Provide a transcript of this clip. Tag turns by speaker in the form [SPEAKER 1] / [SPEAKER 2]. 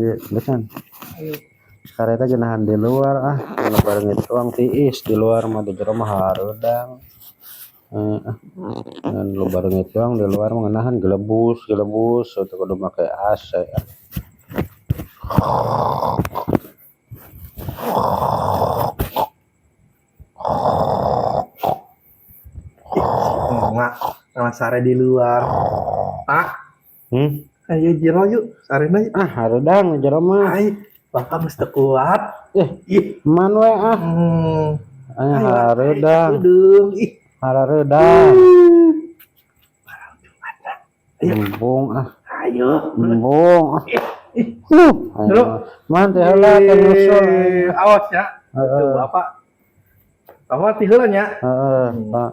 [SPEAKER 1] dia kan.
[SPEAKER 2] Ayo.
[SPEAKER 1] Kareta geunahan di luar bareng itu tuang tiis di luar mah di jero mah hareudang. Lu bareng itu tuang di luar mah ngeunahan gelebus teu kudu make AC.
[SPEAKER 2] Nama sare di luar. Ayo jero yuk, sarena yuk.
[SPEAKER 1] Hareudang di jero mah.
[SPEAKER 2] Ai, bapak mesti kuat.
[SPEAKER 1] Man we hareudang. Hareudang. Embung
[SPEAKER 2] Ayo.
[SPEAKER 1] embung. Man teh heula teh nyusul.
[SPEAKER 2] Awas ya. Tuh, Bapak. Bapak ti heula nya.
[SPEAKER 1] Pak.